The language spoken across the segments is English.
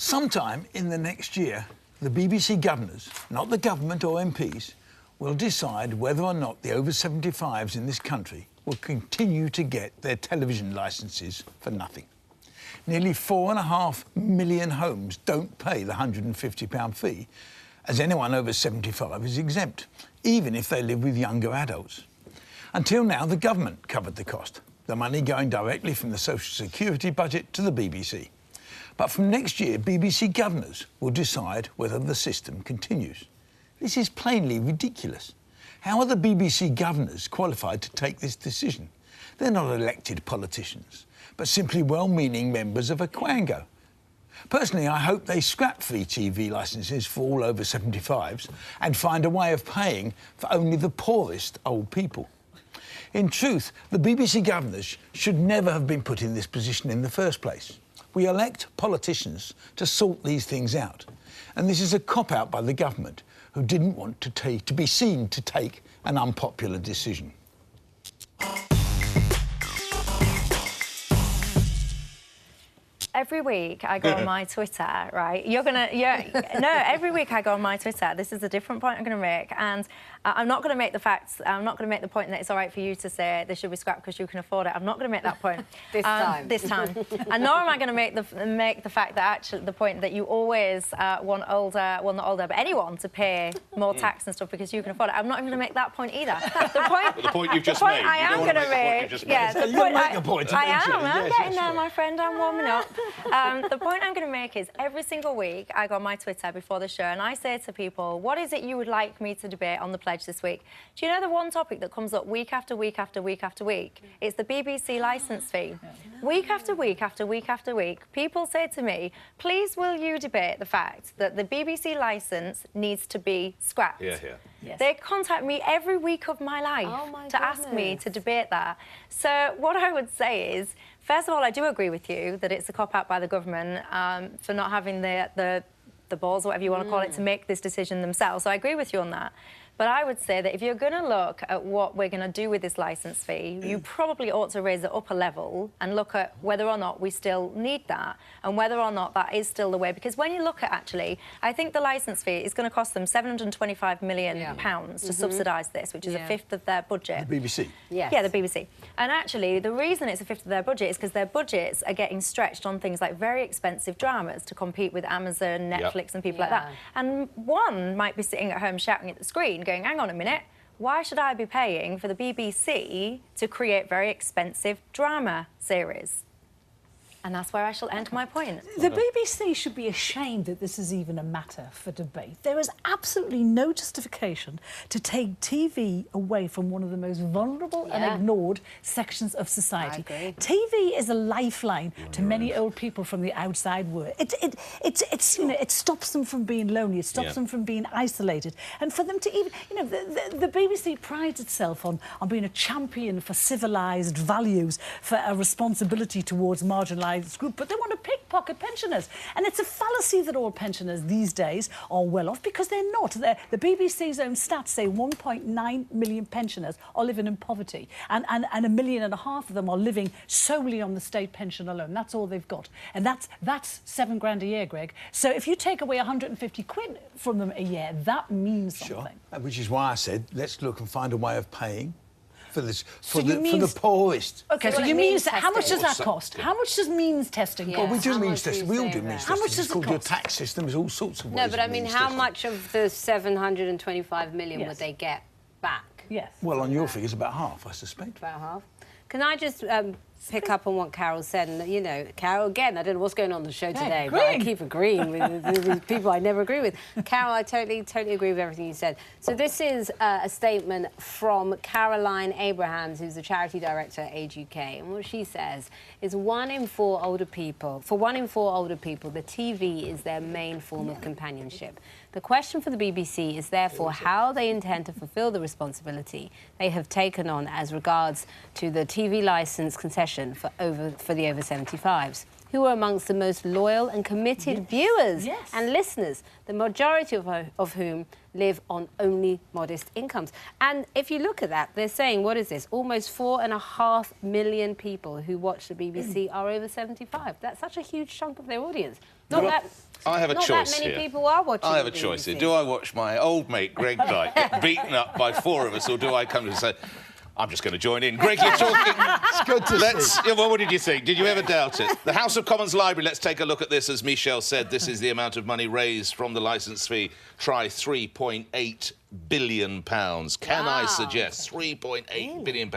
Sometime in the next year, the BBC governors, not the government or MPs, will decide whether or not the over 75s in this country will continue to get their television licences for nothing. Nearly 4.5 million homes don't pay the £150 fee, as anyone over 75 is exempt, even if they live with younger adults. Until now, the government covered the cost, the money going directly from the Social Security budget to the BBC. But from next year, BBC governors will decide whether the system continues. This is plainly ridiculous. How are the BBC governors qualified to take this decision? They're not elected politicians, but simply well-meaning members of a quango. Personally, I hope they scrap free TV licences for all over 75s and find a way of paying for only the poorest old people. In truth, the BBC governors should never have been put in this position in the first place. We elect politicians to sort these things out. And this is a cop-out by the government, who didn't want to be seen to take an unpopular decision. Every week I go on my Twitter, right? Every week I go on my Twitter. This is a different point I'm going to make, and I'm not going to make the point that it's all right for you to say this should be scrapped because you can afford it. I'm not going to make that point this time. And nor am I going to make the fact that actually the point that you always want but anyone to pay more tax and stuff because you can afford it. I'm not even going to make that point either. The point you've just made. I am going to make. Yeah, the point I am. I'm getting there, my friend. I'm warming up. The point I'm going to make is every single week I go on my Twitter before the show and I say to people, what is it you would like me to debate on the pledge this week? Do you know the one topic that comes up week after week after week after week? It's the BBC licence fee. Week after week after week after week, people say to me, please will you debate the fact that the BBC licence needs to be scrapped? Yeah. Yes. They contact me every week of my life to ask me to debate that. So what I would say is, first of all, I do agree with you that it's a cop-out by the government for not having the balls, or whatever you want to call it, to make this decision themselves. So I agree with you on that. But I would say that if you're going to look at what we're going to do with this licence fee, you probably ought to raise it up a level and look at whether or not we still need that and whether or not that is still the way. Because when you look at, actually, I think the licence fee is going to cost them £725 million to subsidise this, which is a fifth of their budget. The BBC? Yes. Yeah, the BBC. And actually, the reason it's a fifth of their budget is because their budgets are getting stretched on things like very expensive dramas to compete with Amazon, Netflix and people like that. And one might be sitting at home shouting at the screen, going, hang on a minute, why should I be paying for the BBC to create very expensive drama series? And that's where I shall end my point. The BBC should be ashamed that this is even a matter for debate. There is absolutely no justification to take TV away from one of the most vulnerable and ignored sections of society. I agree. TV is a lifeline to many old people from the outside world. It stops them from being lonely. It stops them from being isolated. And for them to even, the BBC prides itself on being a champion for civilised values, for a responsibility towards marginalised group, but they want to pickpocket pensioners. And it's a fallacy that all pensioners these days are well off, because they're not. The BBC's own stats say 1.9 million pensioners are living in poverty, and 1.5 million of them are living solely on the state pension alone. That's all they've got. And that's £7 grand a year, Greg. So if you take away 150 quid from them a year, that means something. Sure. Which is why I said, let's look and find a way of paying for this, for the poorest. OK, so you means how much does that cost? How much does means testing cost? Well, we do means testing. We all do means testing. How much does it's called your tax system. There's all sorts of ways. No, but I mean, how testing. much of the 725 million would they get back? Yes. Well, on your figures, about half, I suspect. About half. Can I just pick up on what Carol said? And, Carol, again, I don't know what's going on the show today, but I keep agreeing with people I never agree with. Carol, I totally agree with everything you said. So this is a statement from Caroline Abrahams, who's the charity director at Age UK. And what she says is for 1 in 4 older people, the TV is their main form of companionship. The question for the BBC is therefore how they intend to fulfil the responsibility they have taken on as regards to the TV licence concession for the over 75s, who are amongst the most loyal and committed viewers and listeners, the majority of whom live on only modest incomes. And if you look at that, they're saying, what is this? Almost 4.5 million people who watch the BBC are over 75. That's such a huge chunk of their audience. I have a Not choice that many here. people are watching I have a the choice here. BBC. Do I watch my old mate Greg Dyke get beaten up by 4 of us, or do I come to say, I'm just going to join in? Greg, you're talking... It's good to see. Yeah, well, what did you think? Did you ever doubt it? The House of Commons Library, let's take a look at this. As Michel said, this is the amount of money raised from the licence fee. Try £3.8 billion. Can I suggest £3.8 billion?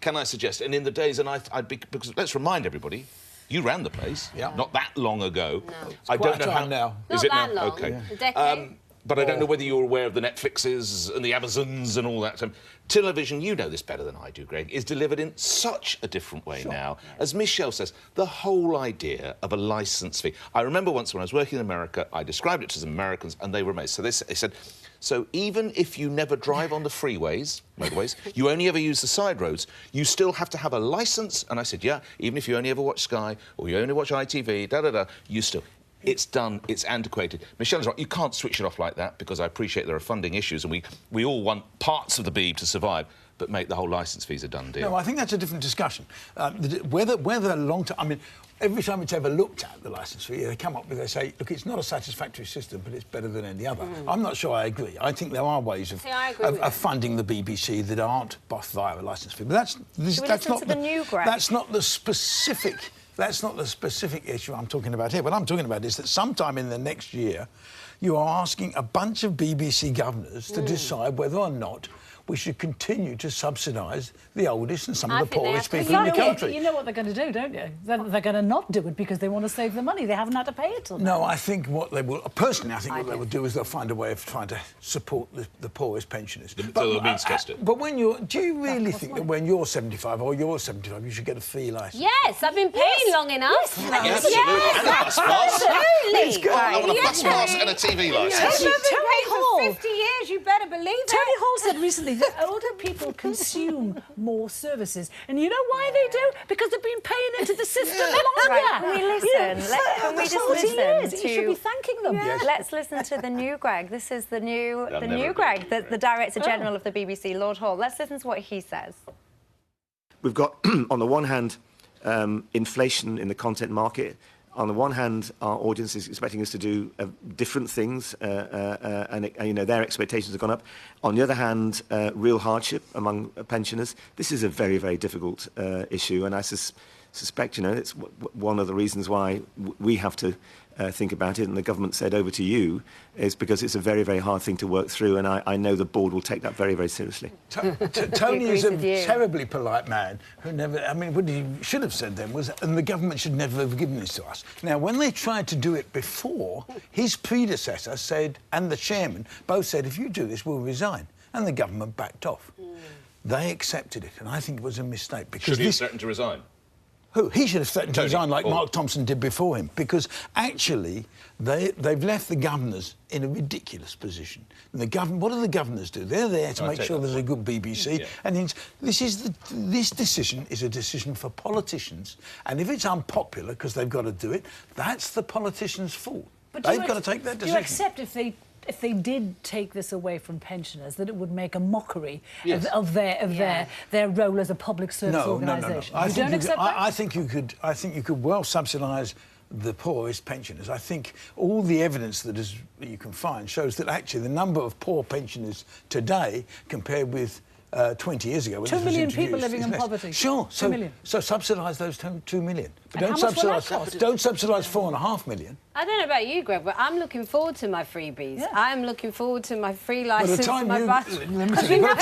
Can I suggest? And in the days, and I'd be... Because let's remind everybody, you ran the place not that long ago. No. I don't know how... Not Is it that now? long. OK. A decade. But I don't know whether you're aware of the Netflixes and the Amazons and all that. Television, you know this better than I do, Greg, is delivered in such a different way now. As Michel says, the whole idea of a licence fee. I remember once when I was working in America, I described it to some Americans and they were amazed. So they said, so even if you never drive on the freeways, motorways, you only ever use the side roads, you still have to have a licence? And I said, yeah, even if you only ever watch Sky or you only watch ITV, you still... It's done, it's antiquated. Michelle's right, you can't switch it off like that because I appreciate there are funding issues and we all want parts of the Beeb to survive, but make the whole licence fees a done deal. No, I think that's a different discussion. Whether long-term... I mean, every time it's ever looked at, the licence fee, they come up with, they say, look, it's not a satisfactory system, but it's better than any other. I'm not sure I agree. I think there are ways of funding the BBC that aren't via a licence fee. But that's not the new Greg? That's not the specific... That's not the specific issue I'm talking about here. What I'm talking about is that sometime in the next year, you are asking a bunch of BBC governors to decide whether or not we should continue to subsidise the oldest and some of the poorest people in the country. You know what they're going to do, don't you? They're going to not do it because they want to save the money. They haven't had to pay it till now. No, I think what they will... Personally, I think what they will do is they'll find a way of trying to support the poorest pensioners. So they'll means test it. But when you're... Do you really think that when you're 75 or you're 75, you should get a fee licence? Yes, I've been paying long enough. Yes, absolutely. And a bus pass. Absolutely. I want a bus pass and a TV licence. You've been paying for 50 years, you better believe it. Tony Hall said recently that older people consume more services. And you know why they do? Because they've been paying into the system longer. Right, can we listen? Can we just listen to... You should be thanking them. Yes. Let's listen to the new Greg. This is the new Greg, the Director General of the BBC, Lord Hall. Let's listen to what he says. We've got, on the one hand, inflation in the content market. On the one hand, our audience is expecting us to do different things, and you know, their expectations have gone up. On the other hand, real hardship among pensioners. This is a very, very difficult issue, and I suspect, you know, it's one of the reasons why we have to think about it, and the government said over to you, is because it's a very, very hard thing to work through, and I know the board will take that very, very seriously. Tony is a terribly polite man who never... I mean, what he should have said then was, and the government should never have given this to us. Now, when they tried to do it before, his predecessor said, and the chairman, both said, if you do this, we'll resign. And the government backed off. They accepted it, and I think it was a mistake. Because should he have threatened to resign? Who? He should have threatened to resign like Mark Thompson did before him, because actually they've left the governors in a ridiculous position. And what do the governors do? They're there to make sure there's a good BBC. Yeah. And this decision is a decision for politicians. And if it's unpopular because they've got to do it, that's the politicians' fault. But they've got to take that decision. Do you accept if they did take this away from pensioners, that it would make a mockery of their role as a public service organisation? No. You don't accept that? I think you could well subsidise the poorest pensioners. I think all the evidence that you can find shows that actually the number of poor pensioners today compared with 20 years ago... 2 million people living in poverty. Sure. 2 million. So subsidise those 2 million. But don't subsidise 4.5 million. I don't know about you, Greg, but I'm looking forward to my freebies. Yeah. I'm looking forward to my free licence. By the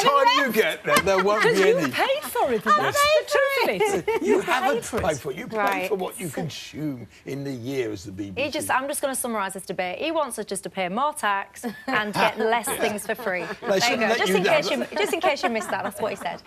time you get there, there won't be any. Because you paid for it. That's the truth. You haven't paid for it. You paid for what you consume in the year as the BBC. I'm just going to summarise this debate. He wants us just to pay more tax and get less things for free. There you go. Just in case you missed that, that's what he said.